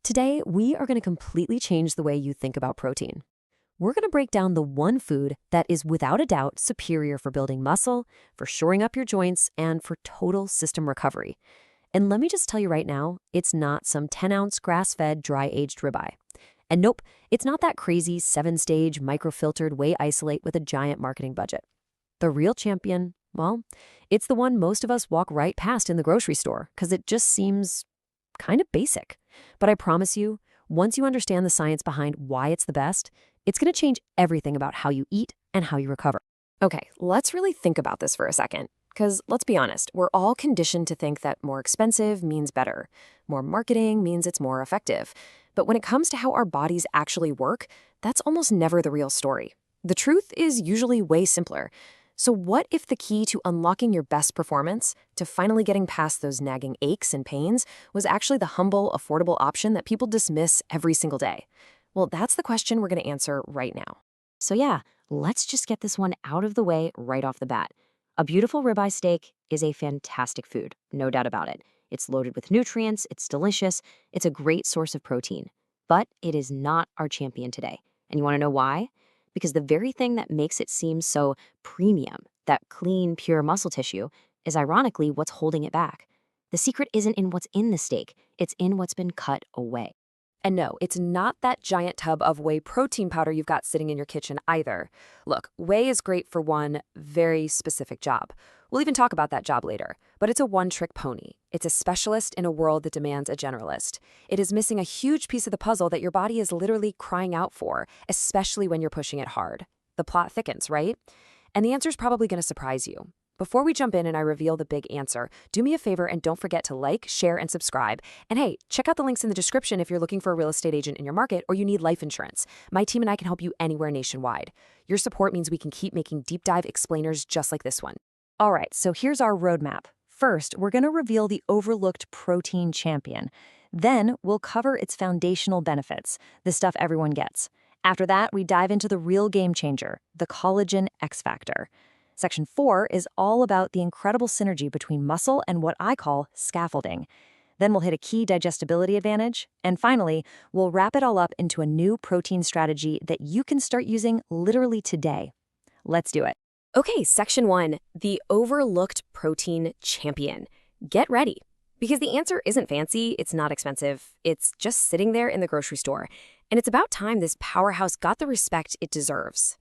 Today, we are going to completely change the way you think about protein. We're going to break down the one food that is without a doubt superior for building muscle, for shoring up your joints, and for total system recovery. And let me just tell you right now, it's not some 10-ounce grass-fed, dry-aged ribeye. And nope, it's not that crazy 7-stage microfiltered whey isolate with a giant marketing budget. The real champion, well, it's the one most of us walk right past in the grocery store because it just seems kind of basic. But I promise you, once you understand the science behind why it's the best, it's going to change everything about how you eat and how you recover. Okay, let's really think about this for a second. Because let's be honest, we're all conditioned to think that more expensive means better. More marketing means it's more effective. But when it comes to how our bodies actually work, that's almost never the real story. The truth is usually way simpler. So what if the key to unlocking your best performance, to finally getting past those nagging aches and pains, was actually the humble, affordable option that people dismiss every single day? Well, that's the question we're going to answer right now. So yeah, let's just get this one out of the way right off the bat. A beautiful ribeye steak is a fantastic food, no doubt about it. It's loaded with nutrients, it's delicious, it's a great source of protein. But it is not our champion today. And you want to know why? Because the very thing that makes it seem so premium, that clean, pure muscle tissue, is ironically what's holding it back. The secret isn't in what's in the steak, it's in what's been cut away. And no, it's not that giant tub of whey protein powder you've got sitting in your kitchen either. Look, whey is great for one very specific job. We'll even talk about that job later. But it's a one-trick pony. It's a specialist in a world that demands a generalist. It is missing a huge piece of the puzzle that your body is literally crying out for, especially when you're pushing it hard. The plot thickens, right? And the answer is probably going to surprise you. Before we jump in and I reveal the big answer, do me a favor and don't forget to like, share, and subscribe. And hey, check out the links in the description if you're looking for a real estate agent in your market or you need life insurance. My team and I can help you anywhere nationwide. Your support means we can keep making deep dive explainers just like this one. All right, so here's our roadmap. First, we're going to reveal the overlooked protein champion. Then we'll cover its foundational benefits, the stuff everyone gets. After that, we dive into the real game changer, the collagen X factor. Section 4 is all about the incredible synergy between muscle and what I call scaffolding. Then we'll hit a key digestibility advantage. And finally, we'll wrap it all up into a new protein strategy that you can start using literally today. Let's do it. Okay, Section 1, the overlooked protein champion. Get ready. Because the answer isn't fancy, it's not expensive, it's just sitting there in the grocery store. And it's about time this powerhouse got the respect it deserves.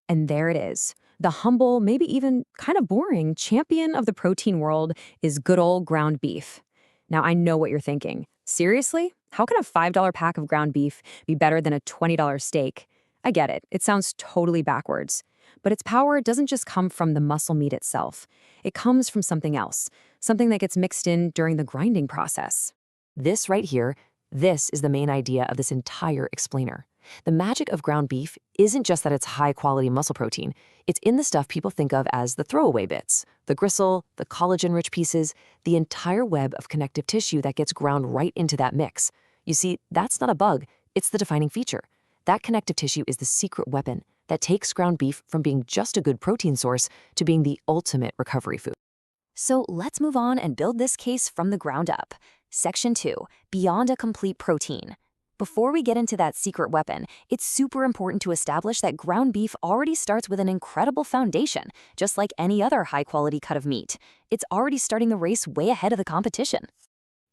And there it is. The humble, maybe even kind of boring champion of the protein world is good old ground beef. Now, I know what you're thinking. Seriously? How can a $5 pack of ground beef be better than a $20 steak? I get it. It sounds totally backwards. But its power doesn't just come from the muscle meat itself. It comes from something else, something that gets mixed in during the grinding process. This right here, this is the main idea of this entire explainer. The magic of ground beef isn't just that it's high-quality muscle protein. It's in the stuff people think of as the throwaway bits, the gristle, the collagen-rich pieces, the entire web of connective tissue that gets ground right into that mix. You see, that's not a bug, it's the defining feature. That connective tissue is the secret weapon that takes ground beef from being just a good protein source to being the ultimate recovery food. So let's move on and build this case from the ground up. Section 2, beyond a complete protein. Before we get into that secret weapon, it's super important to establish that ground beef already starts with an incredible foundation, just like any other high-quality cut of meat. It's already starting the race way ahead of the competition.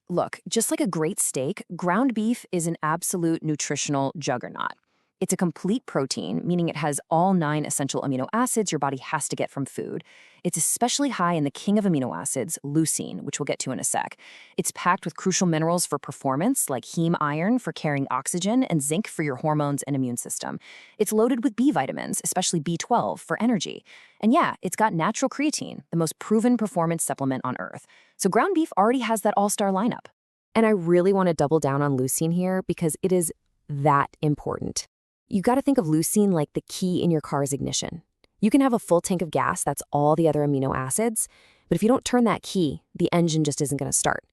Look, just like a great steak, ground beef is an absolute nutritional juggernaut. It's a complete protein, meaning it has all 9 essential amino acids your body has to get from food. It's especially high in the king of amino acids, leucine, which we'll get to in a sec. It's packed with crucial minerals for performance, like heme iron for carrying oxygen and zinc for your hormones and immune system. It's loaded with B vitamins, especially B12, for energy. And yeah, it's got natural creatine, the most proven performance supplement on Earth. So ground beef already has that all-star lineup. And I really want to double down on leucine here because it is that important. You got to think of leucine like the key in your car's ignition. You can have a full tank of gas that's all the other amino acids, but if you don't turn that key, the engine just isn't going to start.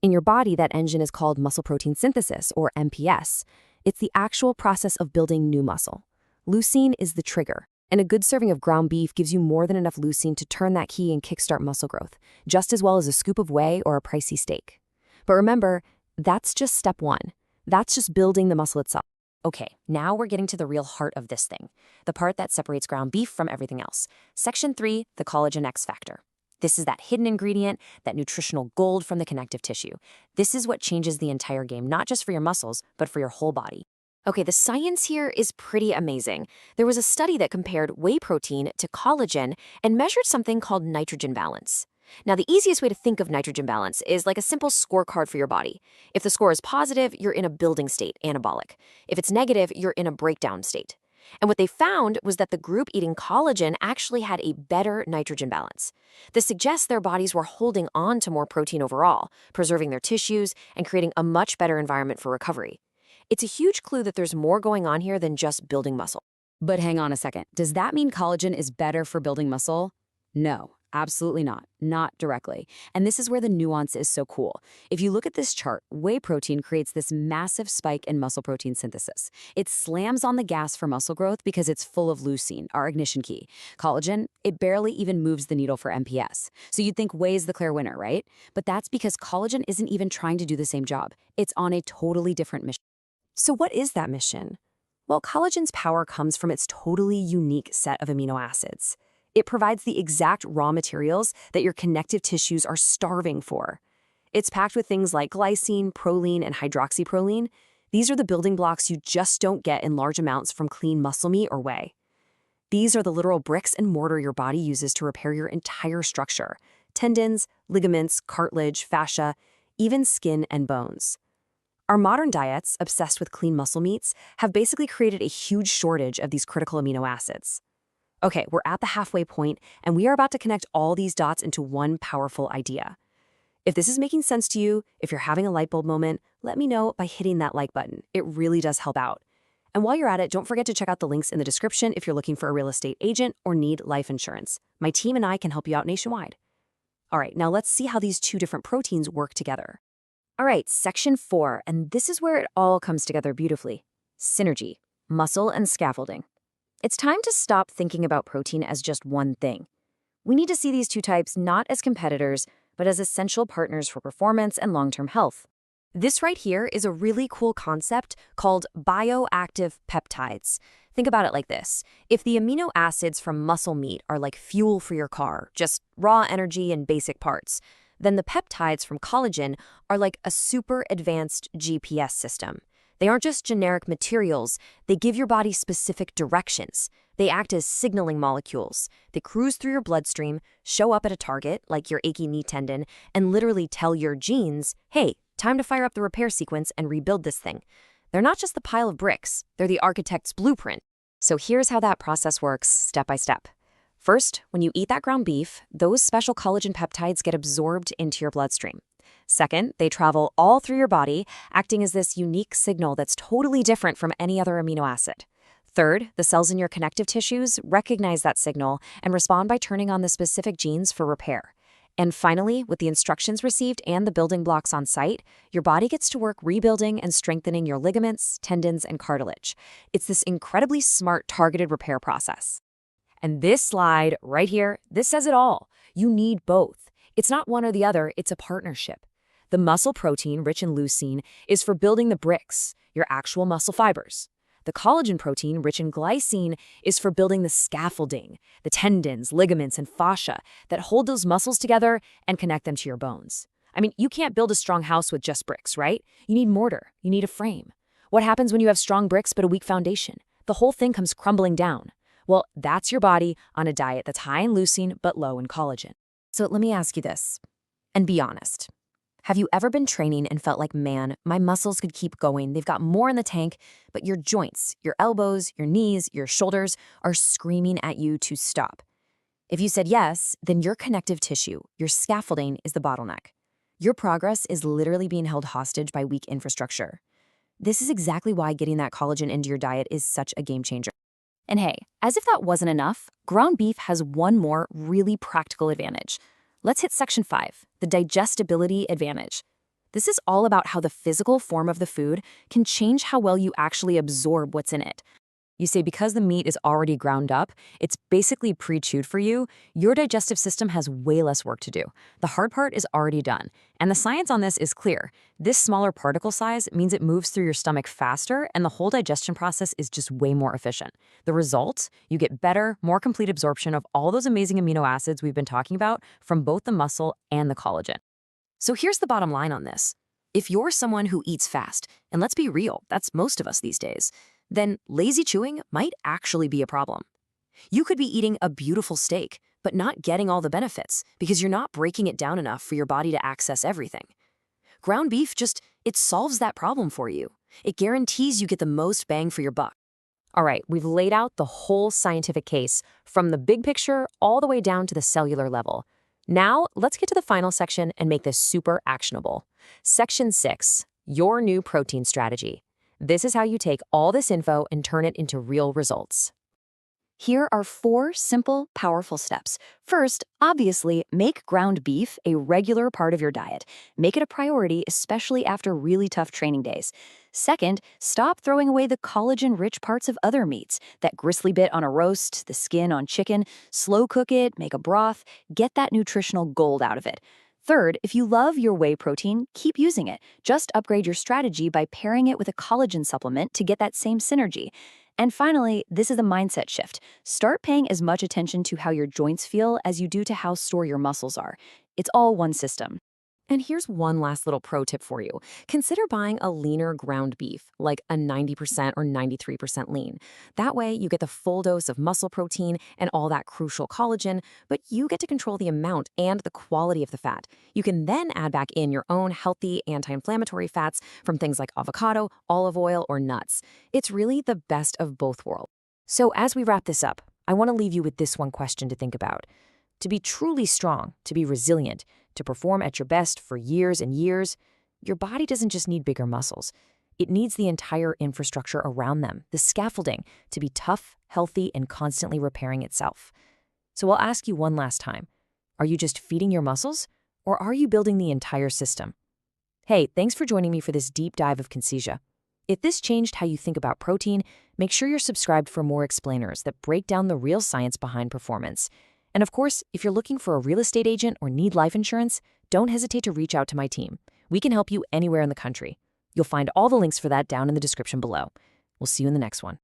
In your body, that engine is called muscle protein synthesis, or MPS. It's the actual process of building new muscle. Leucine is the trigger, and a good serving of ground beef gives you more than enough leucine to turn that key and kickstart muscle growth, just as well as a scoop of whey or a pricey steak. But remember, that's just step 1. That's just building the muscle itself. Okay, now we're getting to the real heart of this thing, the part that separates ground beef from everything else. Section 3, the collagen X factor. This is that hidden ingredient, that nutritional gold from the connective tissue. This is what changes the entire game, not just for your muscles, but for your whole body. Okay, the science here is pretty amazing. There was a study that compared whey protein to collagen and measured something called nitrogen balance. Now, the easiest way to think of nitrogen balance is like a simple scorecard for your body. If the score is positive, you're in a building state, anabolic. If it's negative, you're in a breakdown state. And what they found was that the group eating collagen actually had a better nitrogen balance. This suggests their bodies were holding on to more protein overall, preserving their tissues, and creating a much better environment for recovery. It's a huge clue that there's more going on here than just building muscle. But hang on a second. Does that mean collagen is better for building muscle? No, absolutely not. Not directly. And this is where the nuance is so cool. If you look at this chart, whey protein creates this massive spike in muscle protein synthesis. It slams on the gas for muscle growth because it's full of leucine, our ignition key. Collagen, it barely even moves the needle for MPS. So you'd think whey is the clear winner, right? But that's because collagen isn't even trying to do the same job. It's on a totally different mission. So what is that mission? Well, collagen's power comes from its totally unique set of amino acids. It provides the exact raw materials that your connective tissues are starving for. It's packed with things like glycine, proline, and hydroxyproline. These are the building blocks you just don't get in large amounts from clean muscle meat or whey. These are the literal bricks and mortar your body uses to repair your entire structure: tendons, ligaments, cartilage, fascia, even skin and bones. Our modern diets, obsessed with clean muscle meats, have basically created a huge shortage of these critical amino acids. Okay, we're at the halfway point, and we are about to connect all these dots into one powerful idea. If this is making sense to you, if you're having a light bulb moment, let me know by hitting that like button. It really does help out. And while you're at it, don't forget to check out the links in the description if you're looking for a real estate agent or need life insurance. My team and I can help you out nationwide. All right, now let's see how these two different proteins work together. All right, section 4, and this is where it all comes together beautifully. Synergy, muscle and scaffolding. It's time to stop thinking about protein as just one thing. We need to see these two types not as competitors, but as essential partners for performance and long-term health. This right here is a really cool concept called bioactive peptides. Think about it like this. If the amino acids from muscle meat are like fuel for your car, just raw energy and basic parts, then the peptides from collagen are like a super advanced GPS system. They aren't just generic materials, they give your body specific directions. They act as signaling molecules. They cruise through your bloodstream, show up at a target, like your achy knee tendon, and literally tell your genes, hey, time to fire up the repair sequence and rebuild this thing. They're not just the pile of bricks, they're the architect's blueprint. So here's how that process works step by step. First, when you eat that ground beef, those special collagen peptides get absorbed into your bloodstream. Second, they travel all through your body, acting as this unique signal that's totally different from any other amino acid. Third, the cells in your connective tissues recognize that signal and respond by turning on the specific genes for repair. And finally, with the instructions received and the building blocks on site, your body gets to work rebuilding and strengthening your ligaments, tendons, and cartilage. It's this incredibly smart, targeted repair process. And this slide right here, this says it all. You need both. It's not one or the other, it's a partnership. The muscle protein, rich in leucine, is for building the bricks, your actual muscle fibers. The collagen protein, rich in glycine, is for building the scaffolding, the tendons, ligaments, and fascia that hold those muscles together and connect them to your bones. I mean, you can't build a strong house with just bricks, right? You need mortar, you need a frame. What happens when you have strong bricks but a weak foundation? The whole thing comes crumbling down. Well, that's your body on a diet that's high in leucine but low in collagen. So let me ask you this, and be honest. Have you ever been training and felt like, man, my muscles could keep going, they've got more in the tank, but your joints, your elbows, your knees, your shoulders are screaming at you to stop? If you said yes, then your connective tissue, your scaffolding, is the bottleneck. Your progress is literally being held hostage by weak infrastructure. This is exactly why getting that collagen into your diet is such a game changer. And hey, as if that wasn't enough, ground beef has one more really practical advantage. Let's hit section 5, the digestibility advantage. This is all about how the physical form of the food can change how well you actually absorb what's in it. You say because the meat is already ground up, it's basically pre-chewed for you, your digestive system has way less work to do. The hard part is already done. And the science on this is clear. This smaller particle size means it moves through your stomach faster, and the whole digestion process is just way more efficient. The result? You get better, more complete absorption of all those amazing amino acids we've been talking about from both the muscle and the collagen. So here's the bottom line on this. If you're someone who eats fast, and let's be real, that's most of us these days, then lazy chewing might actually be a problem. You could be eating a beautiful steak, but not getting all the benefits because you're not breaking it down enough for your body to access everything. Ground beef it solves that problem for you. It guarantees you get the most bang for your buck. All right, we've laid out the whole scientific case from the big picture all the way down to the cellular level. Now, let's get to the final section and make this super actionable. Section 6, your new protein strategy. This is how you take all this info and turn it into real results. Here are 4 simple, powerful steps. First, obviously, make ground beef a regular part of your diet. Make it a priority, especially after really tough training days. Second, stop throwing away the collagen-rich parts of other meats. That gristly bit on a roast, the skin on chicken. Slow cook it, make a broth. Get that nutritional gold out of it. Third, if you love your whey protein, keep using it. Just upgrade your strategy by pairing it with a collagen supplement to get that same synergy. And finally, this is the mindset shift. Start paying as much attention to how your joints feel as you do to how sore your muscles are. It's all one system. And here's one last little pro tip for you. Consider buying a leaner ground beef, like a 90% or 93% lean. That way, you get the full dose of muscle protein and all that crucial collagen, but you get to control the amount and the quality of the fat. You can then add back in your own healthy anti-inflammatory fats from things like avocado, olive oil, or nuts. It's really the best of both worlds. So as we wrap this up, I want to leave you with this one question to think about. To be truly strong, to be resilient, to perform at your best for years and years, your body doesn't just need bigger muscles. It needs the entire infrastructure around them, the scaffolding, to be tough, healthy, and constantly repairing itself. So I'll ask you one last time. Are you just feeding your muscles, or are you building the entire system? Hey, thanks for joining me for this deep dive of Kinseysia. If this changed how you think about protein, make sure you're subscribed for more explainers that break down the real science behind performance. And of course, if you're looking for a real estate agent or need life insurance, don't hesitate to reach out to my team. We can help you anywhere in the country. You'll find all the links for that down in the description below. We'll see you in the next one.